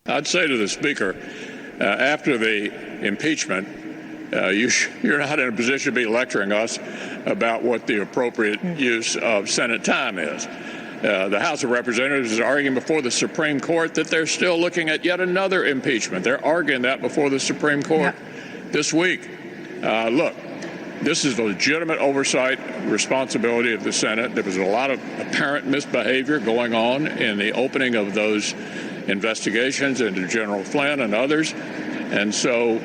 I'd say to the Speaker, after the impeachment, you're not in a position to be lecturing us about what the appropriate use of Senate time is. The House of Representatives is arguing before the Supreme Court that they're still looking at yet another impeachment. They're arguing that before the Supreme Court this week. Look, this is a legitimate oversight responsibility of the Senate. There was a lot of apparent misbehavior going on in the opening of those investigations into General Flynn and others. And so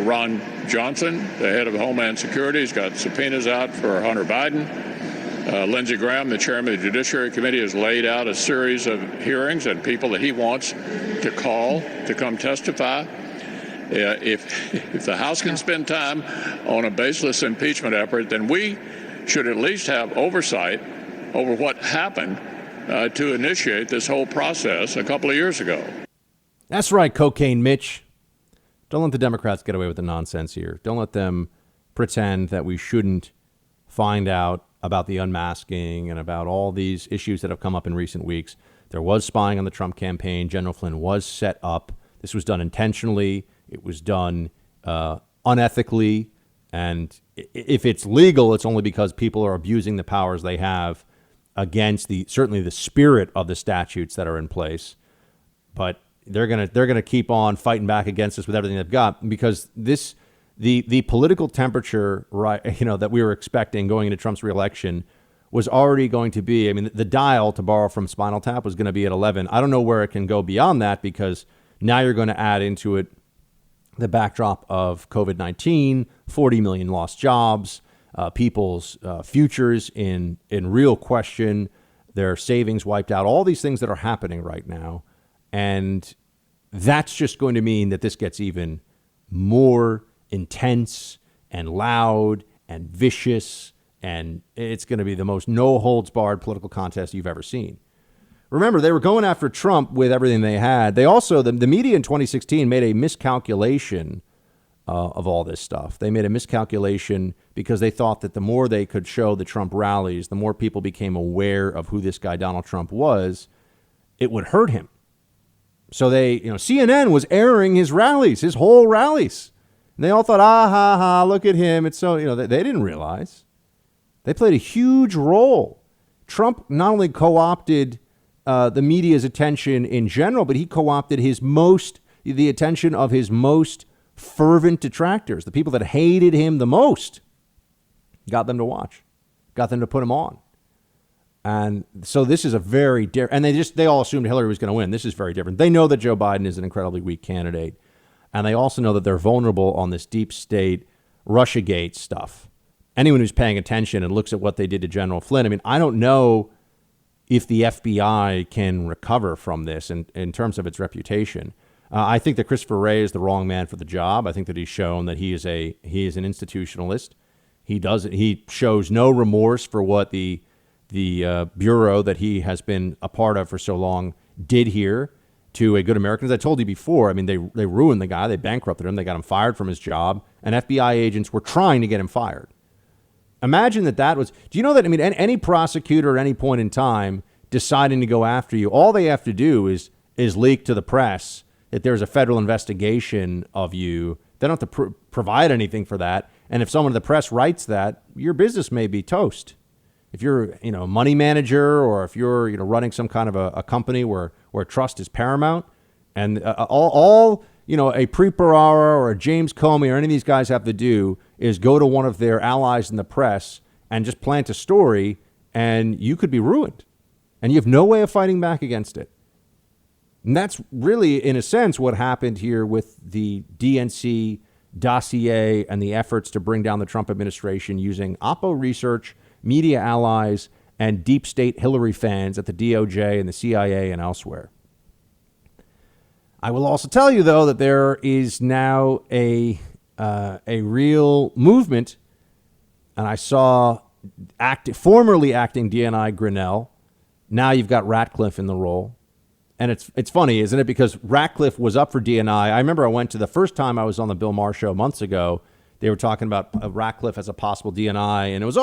Ron Johnson, the head of Homeland Security, has got subpoenas out for Hunter Biden. Lindsey Graham, the chairman of the Judiciary Committee, has laid out a series of hearings and people that he wants to call to come testify. If the House can spend time on a baseless impeachment effort, then we should at least have oversight over what happened to initiate this whole process a couple of years ago. That's right, Cocaine Mitch. Don't let the Democrats get away with the nonsense here. Don't let them pretend that we shouldn't find out about the unmasking and about all these issues that have come up in recent weeks. There was spying on the Trump campaign. General Flynn was set up. This was done intentionally. It was done unethically. And if it's legal, it's only because people are abusing the powers they have against certainly the spirit of the statutes that are in place. But they're gonna keep on fighting back against us with everything they've got, because the political temperature, right, that we were expecting going into Trump's reelection was already going to be, the dial, to borrow from Spinal Tap, was going to be at 11. I don't know where it can go beyond that, because now you're going to add into it the backdrop of COVID-19, 40 million lost jobs, people's futures in real question, their savings wiped out, all these things that are happening right now. And that's just going to mean that this gets even more intense and loud and vicious, and it's going to be the most no-holds-barred political contest you've ever seen. Remember, they were going after Trump with everything they had. They also, the media in 2016 made a miscalculation of all this stuff. They made a miscalculation because they thought that the more they could show the Trump rallies, the more people became aware of who this guy Donald Trump was, it would hurt him. So CNN was airing his rallies, his whole rallies. And they all thought, look at him. It's so, they didn't realize they played a huge role. Trump not only co-opted the media's attention in general, but he co-opted the attention of his most fervent detractors, the people that hated him the most, got them to watch, got them to put him on. And so this is a very different, and they all assumed Hillary was going to win. This is very different. They know that Joe Biden is an incredibly weak candidate. And they also know that they're vulnerable on this deep state Russiagate stuff. Anyone who's paying attention and looks at what they did to General Flynn, I don't know if the FBI can recover from this in terms of its reputation. I think that Christopher Wray is the wrong man for the job. I think that he's shown that he is an institutionalist. He shows no remorse for what the bureau that he has been a part of for so long did here to a good American. As I told you before, they ruined the guy. They bankrupted him. They got him fired from his job. And FBI agents were trying to get him fired. Imagine that was... Do you know that, any prosecutor at any point in time deciding to go after you, all they have to do is leak to the press that there's a federal investigation of you. They don't have to provide anything for that. And if someone in the press writes that, your business may be toast. If you're, a money manager, or if you're, running some kind of a company where trust is paramount, and a Preet Bharara or a James Comey or any of these guys have to do is go to one of their allies in the press and just plant a story, and you could be ruined, and you have no way of fighting back against it. And that's really, in a sense, what happened here with the DNC dossier and the efforts to bring down the Trump administration using Oppo research, media allies, and deep state Hillary fans at the DOJ and the CIA and elsewhere. I will also tell you, though, that there is now a real movement, and I saw formerly acting DNI Grinnell. Now you've got Ratcliffe in the role. And it's funny, isn't it? Because Ratcliffe was up for DNI. I remember I went to the first time I was on the Bill Maher show months ago. They were talking about Ratcliffe as a possible DNI, and it was,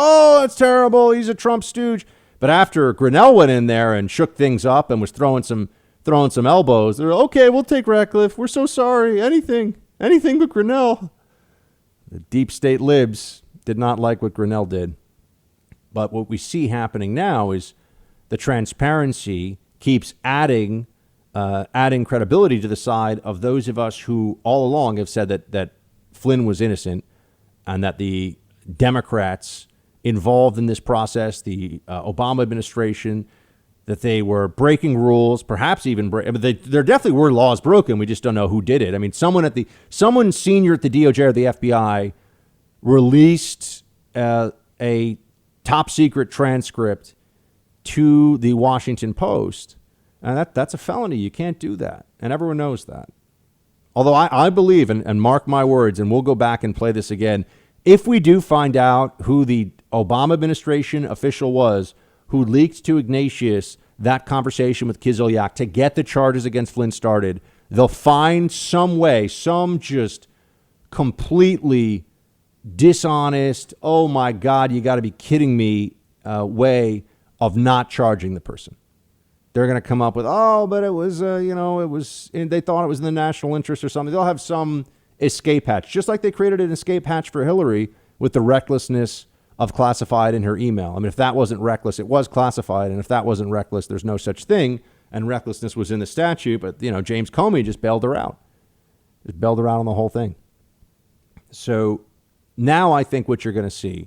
it's terrible. He's a Trump stooge. But after Grinnell went in there and shook things up and was throwing some throwing some elbows. They're okay. We'll take Ratcliffe. We're so sorry. Anything but Grinnell. The deep state libs did not like what Grinnell did. But what we see happening now is the transparency keeps adding credibility to the side of those of us who all along have said that Flynn was innocent and that the Democrats involved in this process, the Obama administration, that they were breaking rules, perhaps even there definitely were laws broken. We just don't know who did it. I mean, someone senior at the DOJ or the FBI released a top secret transcript to the Washington Post, and that's a felony. You can't do that, and everyone knows that. Although I believe, and mark my words, and we'll go back and play this again, if we do find out who the Obama administration official was who leaked to Ignatius that conversation with Kislyak to get the charges against Flynn started, they'll find some way, some just completely dishonest, oh my God, you got to be kidding me, way of not charging the person. They're going to come up with, but it was, they thought it was in the national interest or something. They'll have some escape hatch, just like they created an escape hatch for Hillary with the recklessness of classified in her email. I mean, if that wasn't reckless, it was classified. And if that wasn't reckless, there's no such thing. And recklessness was in the statute. But, James Comey just bailed her out. Just bailed her out on the whole thing. So now I think what you're going to see,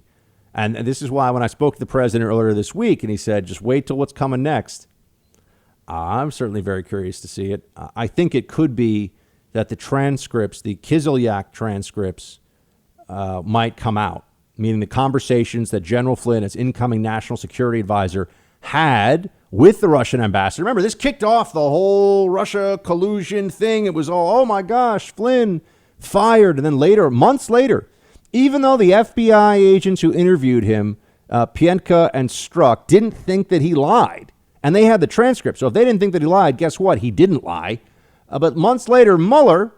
and this is why when I spoke to the president earlier this week and he said, just wait till what's coming next, I'm certainly very curious to see it. I think it could be that the transcripts, the Kislyak transcripts, might come out, meaning the conversations that General Flynn, as incoming national security advisor, had with the Russian ambassador. Remember, this kicked off the whole Russia collusion thing. It was all, oh my gosh, Flynn fired. And then later, months later, even though the FBI agents who interviewed him, Pientka and Struck, didn't think that he lied, and they had the transcript. So if they didn't think that he lied, guess what? He didn't lie. But months later, Mueller,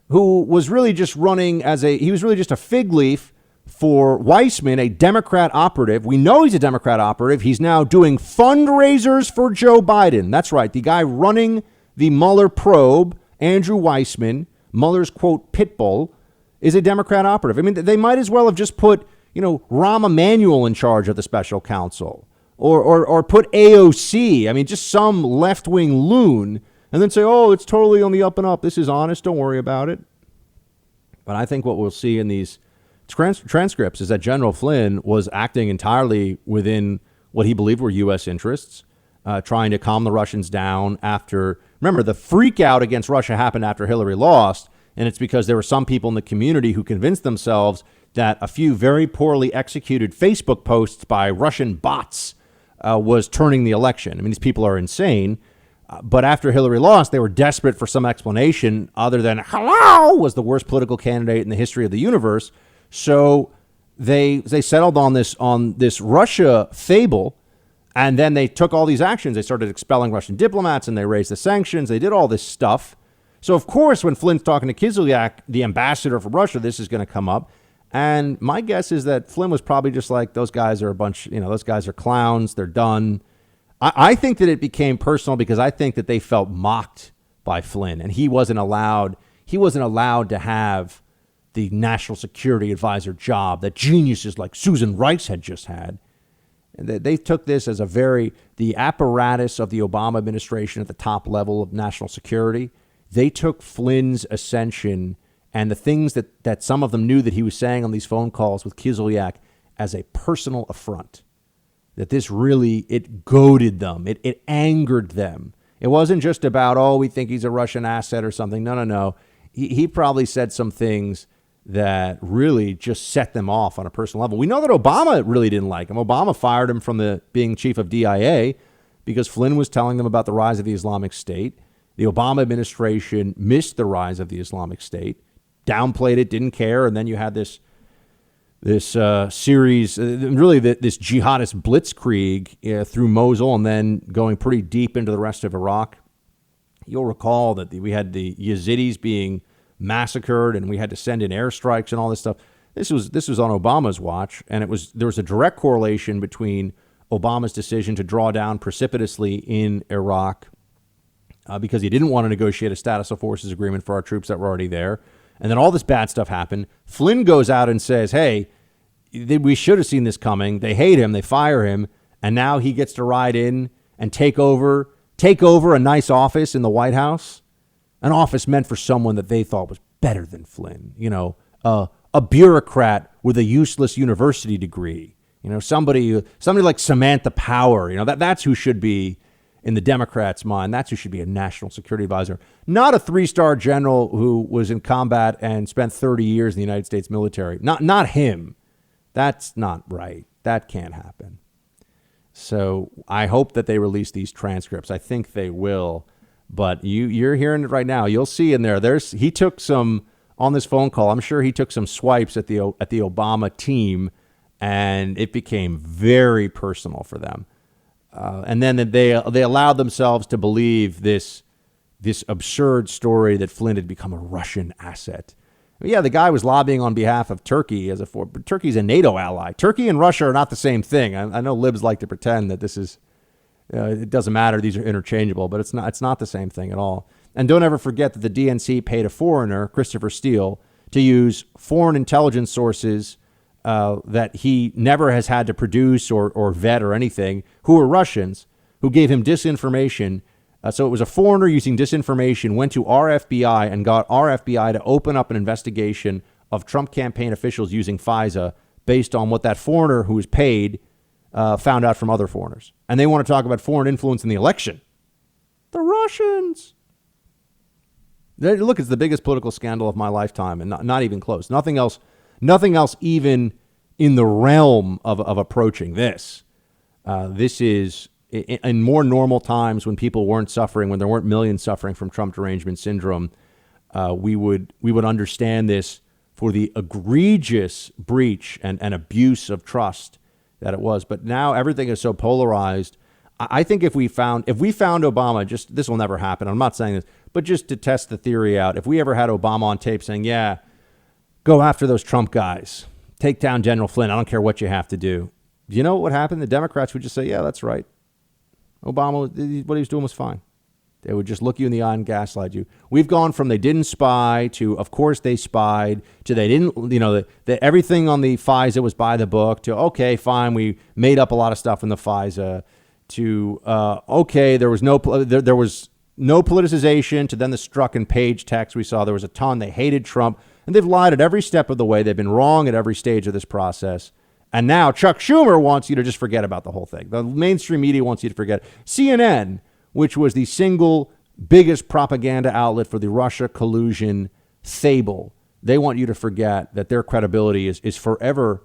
who was really just he was really just a fig leaf for Weissman, a Democrat operative. We know he's a Democrat operative. He's now doing fundraisers for Joe Biden. That's right. The guy running the Mueller probe, Andrew Weissman, Mueller's, quote, pit bull, is a Democrat operative. I mean, they might as well have just put, Rahm Emanuel in charge of the special counsel or put AOC. I mean, just some left-wing loon, and then say, oh, it's totally on the up and up. This is honest. Don't worry about it. But I think what we'll see in these transcripts is that General Flynn was acting entirely within what he believed were U.S. interests, trying to calm the Russians down after. Remember, the freak out against Russia happened after Hillary lost, and it's because there were some people in the community who convinced themselves that a few very poorly executed Facebook posts by Russian bots was turning the election. I mean, these people are insane. But after Hillary lost, they were desperate for some explanation other than hello was the worst political candidate in the history of the universe. So they settled on this Russia fable, and then they took all these actions. They started expelling Russian diplomats, and they raised the sanctions. They did all this stuff. So, of course, when Flynn's talking to Kislyak, the ambassador from Russia, this is going to come up. And my guess is that Flynn was probably just like, those guys are a bunch, those guys are clowns. They're done. I think that it became personal because I think that they felt mocked by Flynn, and he wasn't allowed to have the national security advisor job that geniuses like Susan Rice had just had. And they took this as the apparatus of the Obama administration at the top level of national security. They took Flynn's ascension and the things that some of them knew that he was saying on these phone calls with Kislyak as a personal affront. That this really, it goaded them. It angered them. It wasn't just about, we think he's a Russian asset or something. No. He probably said some things that really just set them off on a personal level. We know that Obama really didn't like him. Obama fired him from being chief of DIA because Flynn was telling them about the rise of the Islamic State. The Obama administration missed the rise of the Islamic State, downplayed it, didn't care, and then you had this series, really this jihadist blitzkrieg through Mosul and then going pretty deep into the rest of Iraq. You'll recall that we had the Yazidis being massacred and we had to send in airstrikes and all this stuff. This was on Obama's watch, and there was a direct correlation between Obama's decision to draw down precipitously in Iraq because he didn't want to negotiate a status of forces agreement for our troops that were already there. And then all this bad stuff happened. Flynn goes out and says, hey, we should have seen this coming. They hate him. They fire him. And now he gets to ride in and take over a nice office in the White House, an office meant for someone that they thought was better than Flynn, a bureaucrat with a useless university degree, somebody like Samantha Power, that's who should be in the Democrats' mind. That's who should be a national security advisor, not a 3-star general who was in combat and spent 30 years in the United States military. Not him. That's not right. That can't happen. So I hope that they release these transcripts. I think they will. But you're hearing it right now. You'll see in there. He took some on this phone call. I'm sure he took some swipes at the Obama team, and it became very personal for them. And then they allowed themselves to believe this absurd story that Flynn had become a Russian asset. Yeah, the guy was lobbying on behalf of Turkey but Turkey's a NATO ally. Turkey and Russia are not the same thing. I know libs like to pretend that this is. It doesn't matter. These are interchangeable, but it's not the same thing at all. And don't ever forget that the DNC paid a foreigner, Christopher Steele, to use foreign intelligence sources that he never has had to produce or vet or anything, who were Russians, who gave him disinformation. So it was a foreigner using disinformation, went to our FBI and got our FBI to open up an investigation of Trump campaign officials using FISA based on what that foreigner who was paid found out from other foreigners. And they want to talk about foreign influence in the election. The Russians. Look, it's the biggest political scandal of my lifetime, and not even close. Nothing else even in the realm of approaching this. This is, in more normal times when people weren't suffering, when there weren't millions suffering from Trump derangement syndrome, we would understand this for the egregious breach and abuse of trust that it was. But now everything is so polarized. I think if we found Obama, this will never happen. I'm not saying this, but just to test the theory out, if we ever had Obama on tape saying, yeah, go after those Trump guys, take down General Flynn, I don't care what you have to do. Do you know what would happen? The Democrats would just say, yeah, that's right. Obama, what he was doing was fine. They would just look you in the eye and gaslight you. We've gone from they didn't spy to, of course, they spied to they didn't, that everything on the FISA was by the book to, okay, fine, we made up a lot of stuff in the FISA to, okay, there was no politicization to then the Strzok and Page text we saw. There was a ton. They hated Trump, and they've lied at every step of the way. They've been wrong at every stage of this process. And now Chuck Schumer wants you to just forget about the whole thing. The mainstream media wants you to forget. CNN, which was the single biggest propaganda outlet for the Russia collusion fable, they want you to forget that their credibility is forever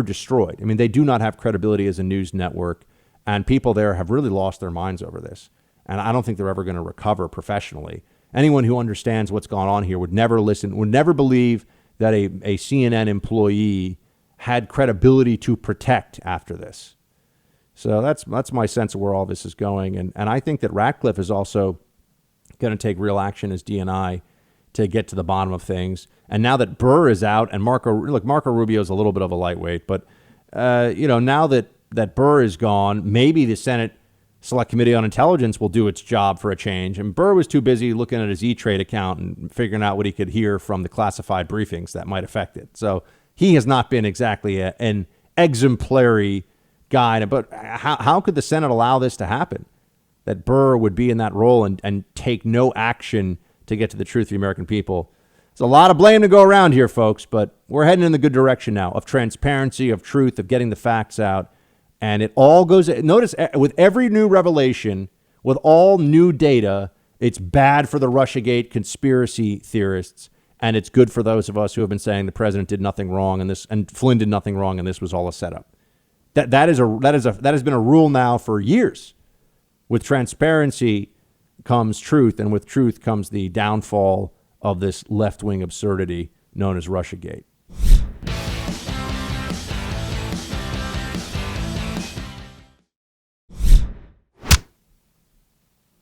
destroyed. I mean, they do not have credibility as a news network, and people there have really lost their minds over this. And I don't think they're ever going to recover professionally. Anyone who understands what's gone on here would never believe that a CNN employee had credibility to protect after this. So that's my sense of where all this is going. And I think that Ratcliffe is also going to take real action as DNI to get to the bottom of things. And now that Burr is out and Marco Rubio is a little bit of a lightweight, but now that Burr is gone, maybe the Senate Select Committee on Intelligence will do its job for a change. And Burr was too busy looking at his E-Trade account and figuring out what he could hear from the classified briefings that might affect it. So he has not been exactly an exemplary guy. But how could the Senate allow this to happen? That Burr would be in that role and take no action to get to the truth of the American people. There's a lot of blame to go around here, folks, but we're heading in the good direction now of transparency, of truth, of getting the facts out. And it all goes, notice with every new revelation, with all new data, it's bad for the Russiagate conspiracy theorists. And it's good for those of us who have been saying the president did nothing wrong and Flynn did nothing wrong and this was all a setup. That has been a rule now for years. With transparency comes truth, and with truth comes the downfall of this left-wing absurdity known as Russiagate.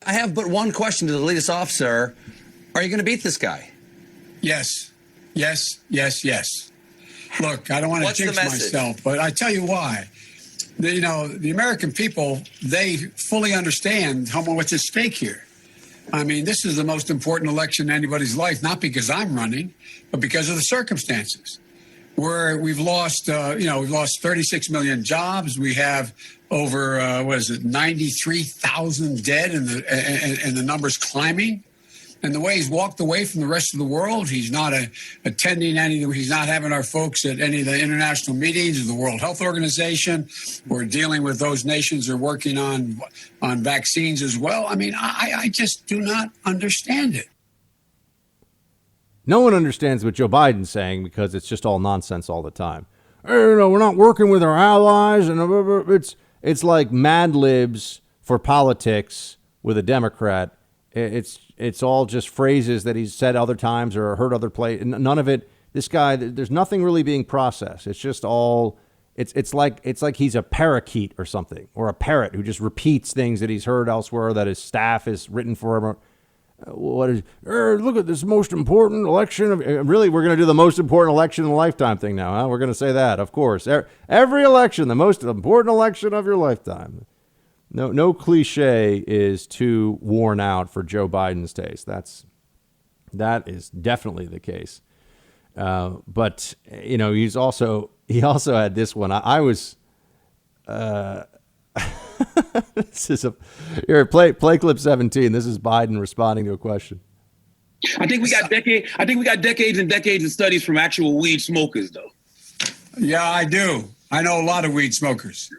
I have but one question to lead us off, sir. Are you going to beat this guy? Yes. Look, I don't want to jinx myself, but I tell you why. The American people, they fully understand what's at stake here. I mean, this is the most important election in anybody's life, not because I'm running, but because of the circumstances. Where we've lost, we've lost 36 million jobs. We have over, 93,000 dead, and the numbers climbing. And the way he's walked away from the rest of the world, he's not attending he's not having our folks at any of the international meetings of the World Health Organization. We're dealing with those nations that are working on vaccines as well. I mean, I just do not understand it. No one understands what Joe Biden's saying because it's just all nonsense all the time. We're not working with our allies, and it's like Mad Libs for politics with a Democrat. It's all just phrases that he's said other times or heard other places. None of it. This guy, there's nothing really being processed. It's just all. It's like he's a parakeet or something, or a parrot who just repeats things that he's heard elsewhere that his staff has written for him. What is? Look at this most important election. Really, we're going to do the most important election in a lifetime thing now, huh? We're going to say that, of course. Every election, the most important election of your lifetime. No cliche is too worn out for Joe Biden's taste. That is definitely the case. But he also had this one. I was. This is here. Play clip 17. This is Biden responding to a question. I think we got decades and decades of studies from actual weed smokers, though. Yeah, I do. I know a lot of weed smokers.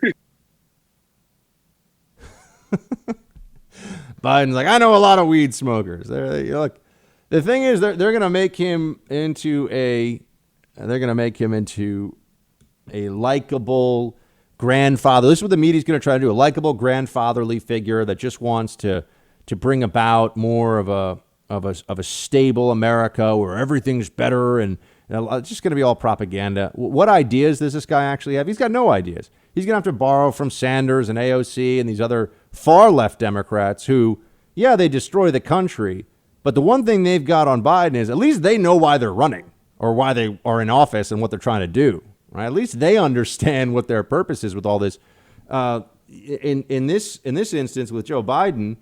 Biden's like, I know a lot of weed smokers. Look, the thing is, they're going to make him into a likable grandfather. This is what the media's going to try to do: a likable grandfatherly figure that just wants to bring about more of a stable America where everything's better, and it's just going to be all propaganda. What ideas does this guy actually have? He's got no ideas. He's going to have to borrow from Sanders and AOC and these other far left Democrats who, yeah, they destroy the country, but the one thing they've got on Biden is at least they know why they're running or why they are in office and what they're trying to do. Right? At least they understand what their purpose is with all this. In this instance with Joe Biden,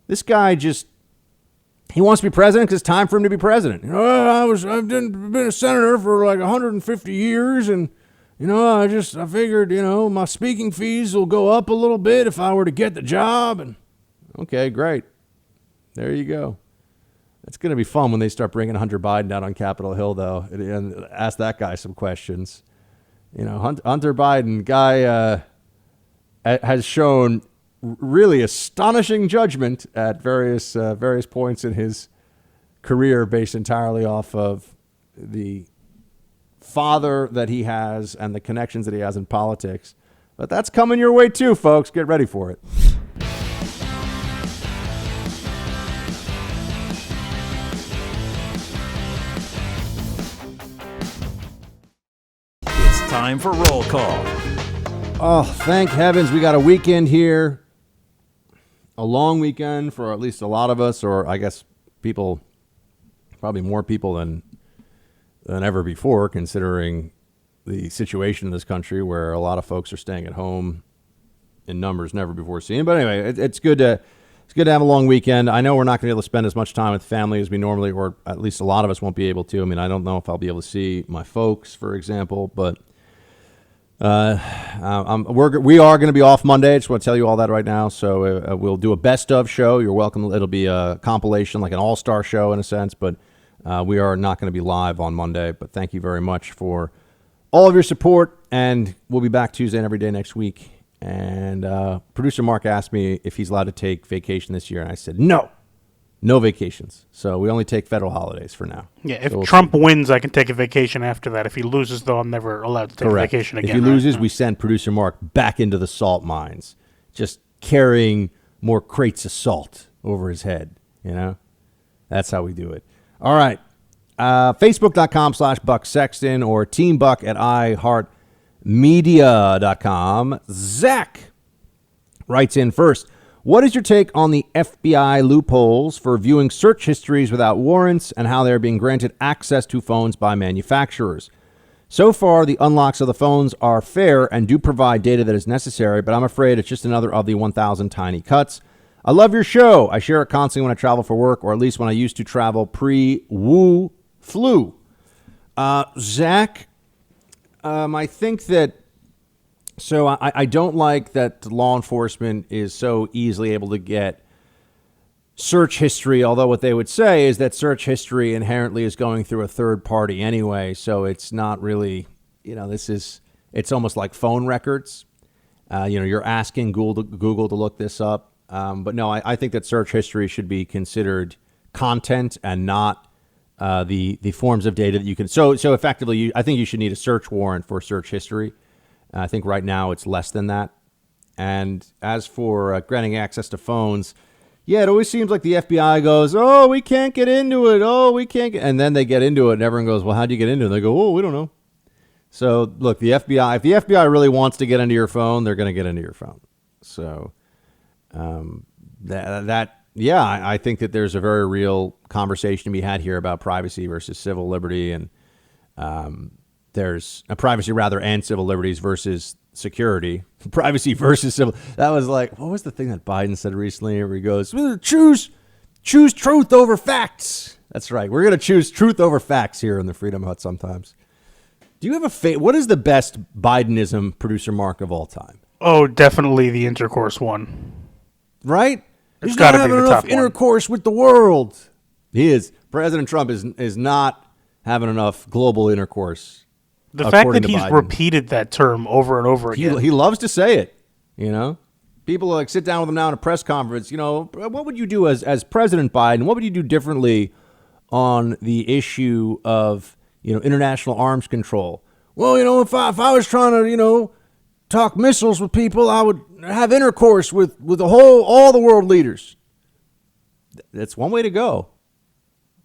this guy he wants to be president because it's time for him to be president. I've been a senator for like 150 years, and I figured my speaking fees will go up a little bit if I were to get the job. And okay, great, there you go. It's going to be fun when they start bringing Hunter Biden down on Capitol Hill, though, and ask that guy some questions. Hunter Biden, guy has shown really astonishing judgment at various points in his career based entirely off of the father that he has and the connections that he has in politics. But that's coming your way, too, folks. Get ready for it. Time for roll call. Oh, thank heavens we got a weekend here. A long weekend for at least a lot of us, or I guess people, probably more people than ever before, considering the situation in this country where a lot of folks are staying at home in numbers never before seen. But anyway, it's good to have a long weekend. I know we're not going to be able to spend as much time with family as we normally, or at least a lot of us won't be able to. I mean, I don't know if I'll be able to see my folks, for example, but we are going to be off Monday. I just want to tell you all that right now. So we'll do a best of show. You're welcome. It'll be a compilation, like an all-star show in a sense, but we are not going to be live on Monday. But thank you very much for all of your support, and we'll be back Tuesday and every day next week. And producer Mark asked me if he's allowed to take vacation this year, and I said no vacations. So we only take federal holidays for now. Yeah, if Trump wins, I can take a vacation after that. If he loses, though, I'm never allowed to take a vacation again. If he loses, we send producer Mark back into the salt mines, just carrying more crates of salt over his head. That's how we do it. All right. Facebook.com/Buck Sexton or TeamBuck at iHeartMedia.com. Zach writes in first. What is your take on the FBI loopholes for viewing search histories without warrants and how they're being granted access to phones by manufacturers? So far, the unlocks of the phones are fair and do provide data that is necessary, but I'm afraid it's just another of the 1,000 tiny cuts. I love your show. I share it constantly when I travel for work, or at least when I used to travel pre-Wu flu. Zach, I think that, so I don't like that law enforcement is so easily able to get search history, although what they would say is that search history inherently is going through a third party anyway, so it's not really, it's almost like phone records. You're asking Google to look this up. But no, I think that search history should be considered content and not the forms of data that you can. So effectively, I think you should need a search warrant for search history. I think right now it's less than that. And as for granting access to phones, yeah, it always seems like the FBI goes, oh, we can't get into it. Oh, we can't get, and then they get into it and everyone goes, well, how'd you get into it? And they go, oh, we don't know. So look, the FBI, if the FBI really wants to get into your phone, they're going to get into your phone. So I think that there's a very real conversation to be had here about privacy versus civil liberty, and there's a privacy rather and civil liberties versus security. Privacy versus civil. That was like, what was the thing that Biden said recently? Where he goes, choose truth over facts. That's right. We're going to choose truth over facts here in the Freedom Hut sometimes. Do you have what is the best Bidenism, producer Mark, of all time? Oh, definitely the intercourse one. Right? It's He's got not to be having the enough top intercourse with the world. He is. President Trump is not having enough global intercourse. The fact according that to he's Biden. repeated that term over and over again. He loves to say it, People like sit down with him now in a press conference, what would you do as President Biden? What would you do differently on the issue of, international arms control? Well, if I was trying to, talk missiles with people, I would have intercourse with all the world leaders. That's one way to go.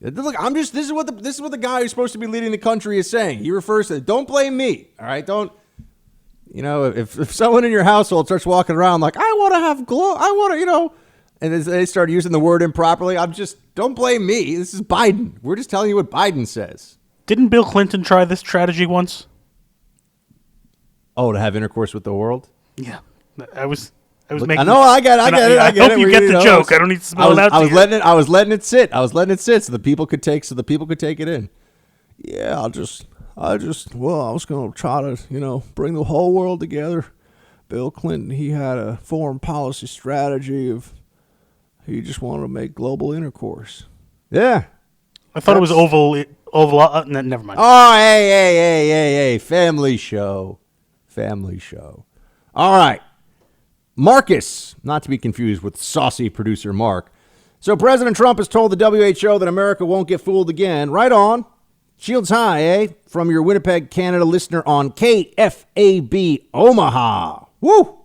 Look, this is what the guy who's supposed to be leading the country is saying. He refers to, don't blame me. All right. Don't, if someone in your household starts walking around like, I want to have and they start using the word improperly, don't blame me. This is Biden. We're just telling you what Biden says. Didn't Bill Clinton try this strategy once? Oh, to have intercourse with the world? Yeah. I was making. I know. I get it. I hope you get the joke. I don't need to spell it out. I was letting it sit. So the people could take it in. Yeah, I was going to try to, bring the whole world together. Bill Clinton, he had a foreign policy strategy of he just wanted to make global intercourse. Yeah. I thought it was oval. Never mind. Oh, hey, family show. All right. Marcus, not to be confused with saucy producer Mark. So President Trump has told the WHO that America won't get fooled again. Right on. Shields high, eh? From your Winnipeg, Canada listener on KFAB Omaha. Woo!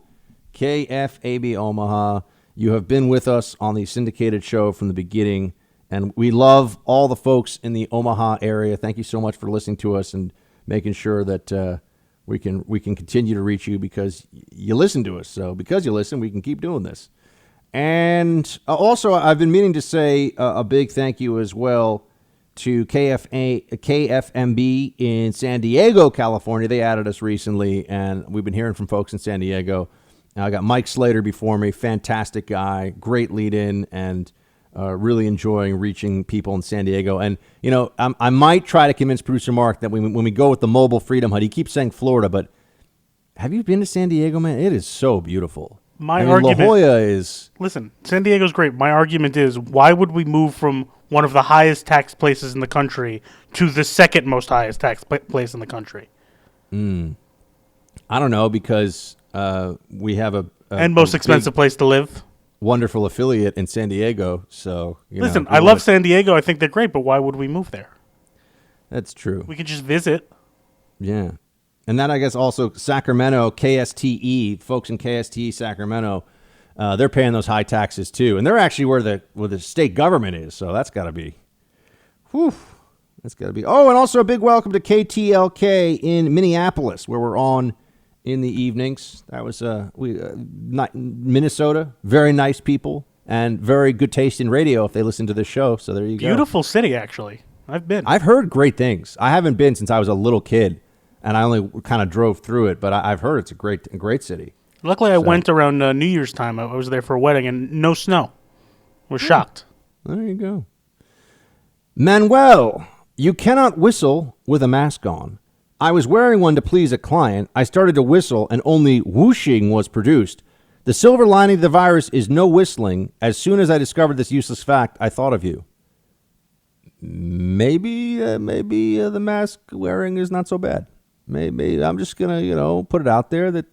KFAB Omaha. You have been with us on the syndicated show from the beginning, and we love all the folks in the Omaha area. Thank you so much for listening to us and making sure that we can continue to reach you because you listen to us. So because you listen, we can keep doing this. And also, I've been meaning to say a big thank you as well to KFMB in San Diego, California. They added us recently, and we've been hearing from folks in San Diego. I got Mike Slater before me, fantastic guy, great lead-in, and really enjoying reaching people in San Diego. And, I might try to convince producer Mark that when we go with the mobile Freedom Hut, he keeps saying Florida, but have you been to San Diego, man? It is so beautiful. My argument, La Jolla is... Listen, San Diego's great. My argument is, why would we move from one of the highest tax places in the country to the second most highest tax place in the country? I don't know, because we have and most expensive place to live. Wonderful affiliate in San Diego. So, listen, I love San Diego. I think they're great, but why would we move there? That's true. We could just visit. Yeah. And that, I guess, also Sacramento, KSTE, folks in KSTE, Sacramento, they're paying those high taxes too. And they're actually where the state government is. So that's got to be, that's got to be. Oh, and also a big welcome to KTLK in Minneapolis, where we're on in the evenings. That was Minnesota. Very nice people and very good taste in radio if they listen to this show. So there you go. Beautiful city, actually. I've heard great things. I haven't been since I was a little kid, and I only kind of drove through it, but I've heard it's a great city. Luckily, I went around New Year's time. I was there for a wedding and no snow. Was shocked. There you go. Manuel, you cannot whistle with a mask on. I was wearing one to please a client. I started to whistle and only whooshing was produced. The silver lining of the virus is no whistling. As soon as I discovered this useless fact, I thought of you. Maybe the mask wearing is not so bad. Maybe I'm just going to, put it out there that,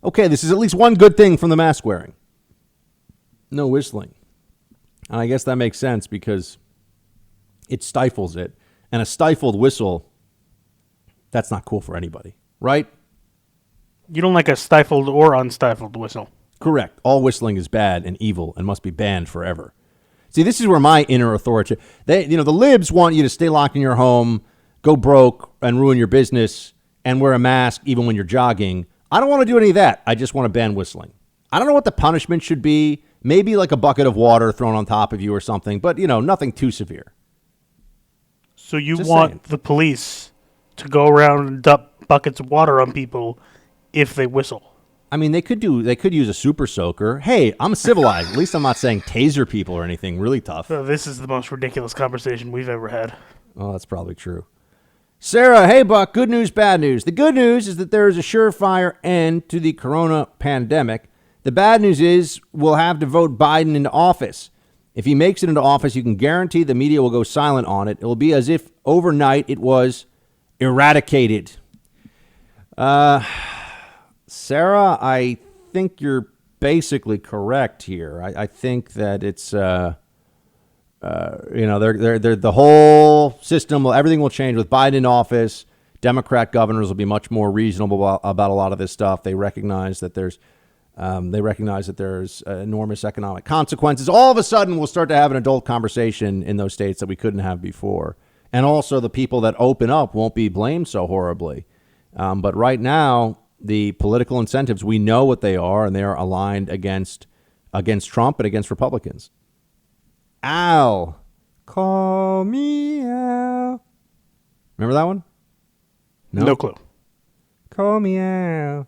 okay, this is at least one good thing from the mask wearing. No whistling. And I guess that makes sense because it stifles it. And a stifled whistle, that's not cool for anybody, right? You don't like a stifled or unstifled whistle. Correct. All whistling is bad and evil and must be banned forever. See, this is where my inner authority, the libs want you to stay locked in your home, go broke and ruin your business and wear a mask even when you're jogging. I don't want to do any of that. I just want to ban whistling. I don't know what the punishment should be. Maybe like a bucket of water thrown on top of you or something, but, nothing too severe. So you Just want saying. the police to go around and dump buckets of water on people if they whistle? I mean, they could use a super soaker. Hey, I'm civilized. At least I'm not saying taser people or anything really tough. So this is the most ridiculous conversation we've ever had. Oh, that's probably true. Sarah, hey, Buck, good news, bad news. The good news is that there is a surefire end to the corona pandemic. The bad news is we'll have to vote Biden into office. If he makes it into office, you can guarantee the media will go silent on it. It will be as if overnight it was eradicated. Sarah, I think you're basically correct here. I think that it's, they're the whole system, everything will change with Biden in office. Democrat governors will be much more reasonable about a lot of this stuff. They recognize that there's enormous economic consequences. All of a sudden, we'll start to have an adult conversation in those states that we couldn't have before. And also the people that open up won't be blamed so horribly. But right now, the political incentives, we know what they are, and they are aligned against Trump and against Republicans. Al, call me Al. Remember that one? No clue. Call me Al.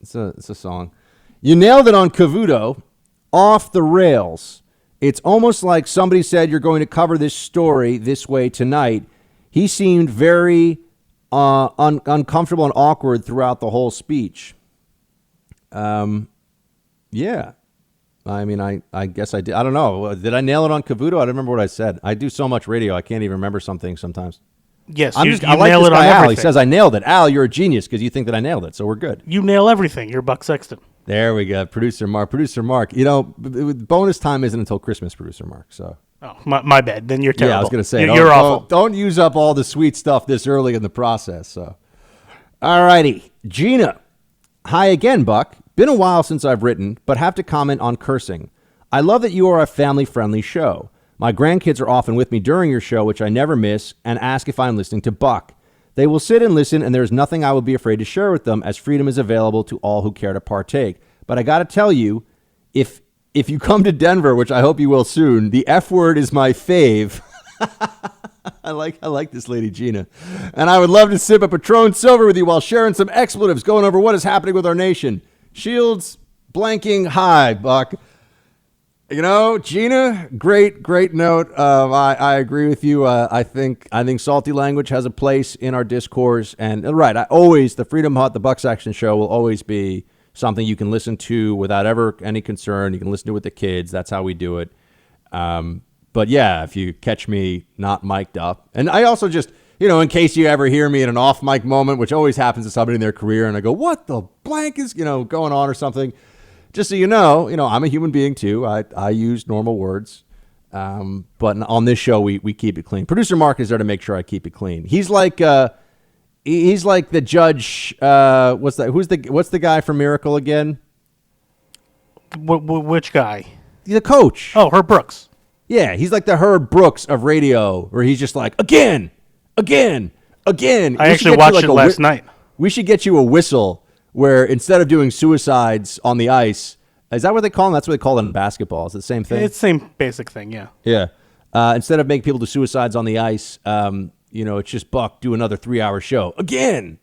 It's a song. You nailed it on Cavuto. Off the rails. It's almost like somebody said you're going to cover this story this way tonight. He seemed very uncomfortable and awkward throughout the whole speech. Yeah. I mean, I guess I did. I don't know. Did I nail it on Cavuto? I don't remember what I said. I do so much radio, I can't even remember some things sometimes. Yes, I you like nail this it guy, on Al. everything. He says I nailed it. Al, you're a genius because you think that I nailed it, so we're good. You nail everything. You're Buck Sexton. There we go. Producer Mark. Bonus time isn't until Christmas, Producer Mark. So. Oh, my bad. Then you're terrible. Yeah, I was going to say. You're awful. Don't use up all the sweet stuff this early in the process. So. All righty. Gina. Hi again, Buck. Been a while since I've written, but have to comment on cursing. I love that you are a family-friendly show. My grandkids are often with me during your show, which I never miss, and ask if I'm listening to Buck. They will sit and listen, and there's nothing I would be afraid to share with them, as freedom is available to all who care to partake. But I got to tell you, if you come to Denver, which I hope you will soon, the F word is my fave. I like this lady, Gina. And I would love to sip a Patron Silver with you while sharing some expletives, going over what is happening with our nation. Shields blanking high, Buck. Gina, great note. I agree with you. I think salty language has a place in our discourse. And right, the Freedom Hut, the Buck Sexton Show will always be something you can listen to without ever any concern. You can listen to it with the kids. That's how we do it. But yeah, if you catch me not mic'd up, and I also just, in case you ever hear me in an off mic moment, which always happens to somebody in their career, and I go, what the blank is, going on or something. Just so you know, I'm a human being too. I use normal words. But on this show, we keep it clean. Producer Mark is there to make sure I keep it clean. He's like the judge. What's that? What's the guy from Miracle again? Which guy? The coach. Oh, Herb Brooks. Yeah, he's like the Herb Brooks of radio, where he's just like, again. I actually watched it last night. We should get you a whistle where instead of doing suicides on the ice, is that what they call them? That's what they call it in basketball. Is it the same thing? It's the same basic thing, yeah. Yeah. Instead of making people do suicides on the ice, it's just Buck, do another 3-hour show. Again.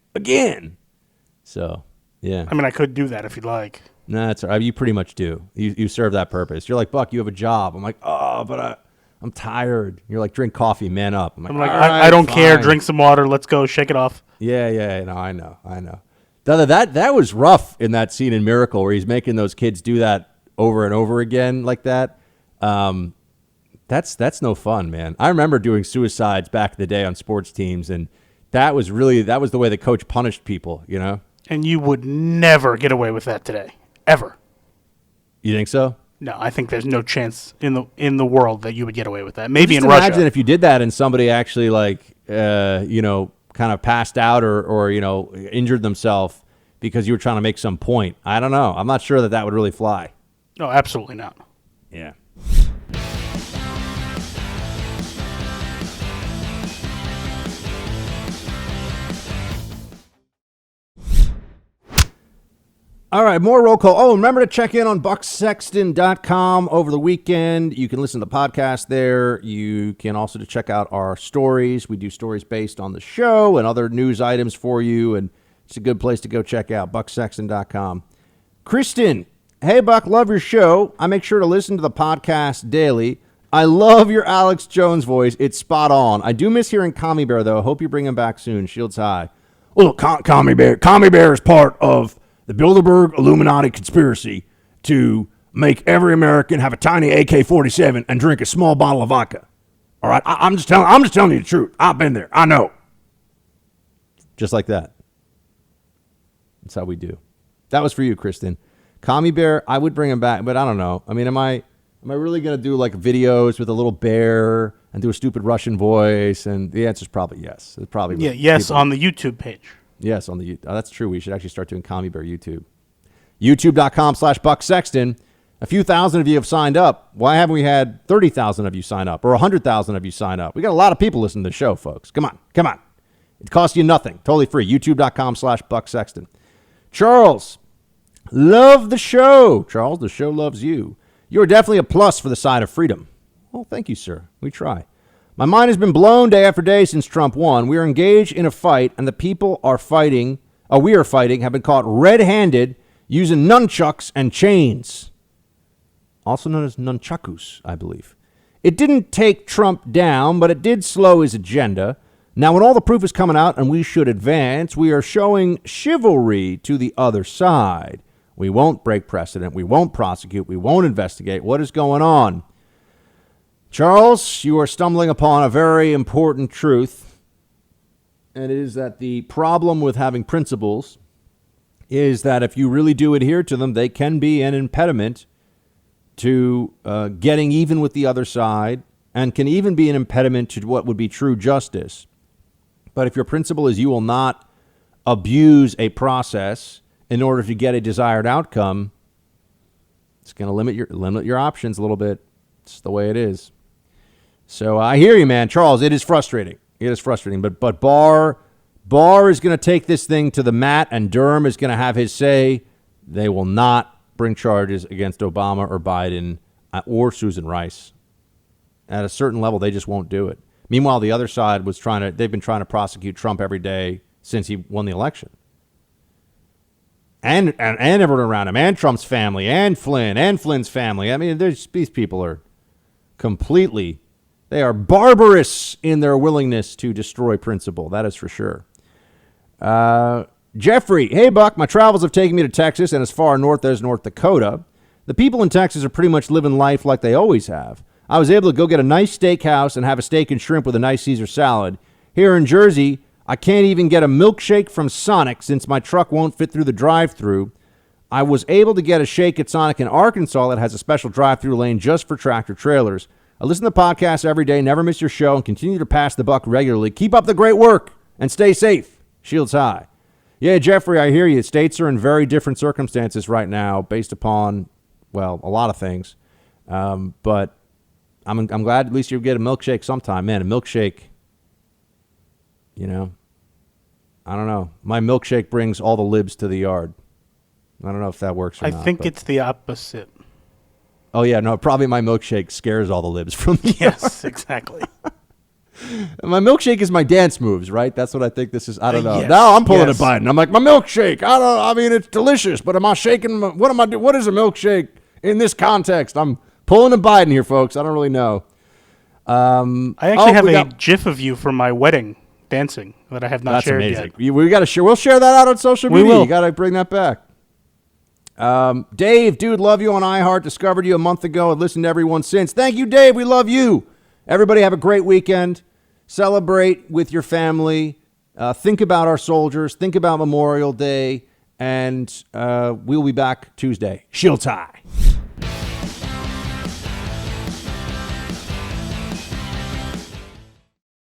So, Yeah. I mean, I could do that if you'd like. No, that's all right. You pretty much do. You serve that purpose. You're like, Buck, you have a job. I'm like, oh, but I'm tired. You're like, drink coffee, man up. I'm like, I'm like, all right, I don't care. fine. Drink some water. Let's go. Shake it off. Yeah. No, I know. That was rough in that scene in Miracle where he's making those kids do that over and over again like that. That's no fun, man. I remember doing suicides back in the day on sports teams, and that was the way the coach punished people, you know? And you would never get away with that today. Ever. You think so? No, I think there's no chance in the world that you would get away with that. Maybe Just in imagine Russia. if you did that and somebody actually kind of passed out or injured themselves because you were trying to make some point. I don't know. I'm not sure that would really fly. No, absolutely not. Yeah. All right, more roll call. Oh, remember to check in on bucksexton.com over the weekend. You can listen to the podcast there. You can also check out our stories. We do stories based on the show and other news items for you, and it's a good place to go check out, bucksexton.com. Kristen, hey, Buck, love your show. I make sure to listen to the podcast daily. I love your Alex Jones voice. It's spot on. I do miss hearing Commie Bear, though. Hope you bring him back soon. Shields high. Well, Commie Bear is part of the Bilderberg Illuminati conspiracy to make every American have a tiny AK-47 and drink a small bottle of vodka. All right, I'm just telling you the truth. I've been there. I know. Just like that. That's how we do. That was for you, Kristen. Commie Bear, I would bring him back, but I don't know. I mean, am I really gonna do like videos with a little bear and do a stupid Russian voice? And the answer is probably yes. It's probably yes on the YouTube page. Yes, on the that's true. We should actually start doing Commie Bear YouTube. YouTube.com/Buck Sexton. A few thousand of you have signed up. Why haven't we had 30,000 of you sign up or 100,000 of you sign up? We got a lot of people listening to the show, folks. Come on. It costs you nothing. Totally free. YouTube.com/Buck Sexton. Charles, love the show. Charles, the show loves you. You're definitely a plus for the side of freedom. Well, thank you, sir. We try. My mind has been blown day after day since Trump won. We are engaged in a fight, and the people we are fighting have been caught red-handed using nunchucks and chains, also known as nunchakus, I believe. It didn't take Trump down, but it did slow his agenda. Now, when all the proof is coming out and we should advance, we are showing chivalry to the other side. We won't break precedent. We won't prosecute. We won't investigate. What is going on? Charles, you are stumbling upon a very important truth, and it is that the problem with having principles is that if you really do adhere to them, they can be an impediment to getting even with the other side and can even be an impediment to what would be true justice. But if your principle is you will not abuse a process in order to get a desired outcome, it's going to limit your options a little bit. It's the way it is. So I hear you, man. Charles, it is frustrating. But Barr is going to take this thing to the mat, and Durham is going to have his say. They will not bring charges against Obama or Biden or Susan Rice. At a certain level, they just won't do it. Meanwhile, the other side they've been trying to prosecute Trump every day since he won the election. And everyone around him, and Trump's family, and Flynn, and Flynn's family. I mean, these people are they are barbarous in their willingness to destroy principle. That is for sure. Jeffrey, hey, Buck, my travels have taken me to Texas and as far north as North Dakota. The people in Texas are pretty much living life like they always have. I was able to go get a nice steakhouse and have a steak and shrimp with a nice Caesar salad. Here in Jersey, I can't even get a milkshake from Sonic since my truck won't fit through the drive-thru. I was able to get a shake at Sonic in Arkansas that has a special drive-thru lane just for tractor trailers. I listen to podcasts every day, never miss your show, and continue to pass the buck regularly. Keep up the great work and stay safe. Shields high. Yeah, Jeffrey, I hear you. States are in very different circumstances right now based upon, well, a lot of things. But I'm glad at least you get a milkshake sometime. Man, a milkshake, I don't know. My milkshake brings all the libs to the yard. I don't know if that works or not. I think it's the opposite. Oh, yeah, no, probably my milkshake scares all the libs from the Yes, exactly. My milkshake is my dance moves, right? That's what I think this is. I don't know. Yes, Now I'm pulling yes. a Biden. I'm like, my milkshake. I mean, it's delicious, but am I shaking? What am I doing? What is a milkshake in this context? I'm pulling a Biden here, folks. I don't really know. I actually have a GIF of you from my wedding dancing that I have not That's shared amazing. yet. We got to share. We'll share that out on social We media. will. You got to bring that back. Dave, dude, love you on iHeart. Discovered you a month ago and listened to everyone since. Thank you, Dave. We love you. Everybody have a great weekend. Celebrate with your family. Think about our soldiers. Think about Memorial Day. And we'll be back Tuesday. Shield tie.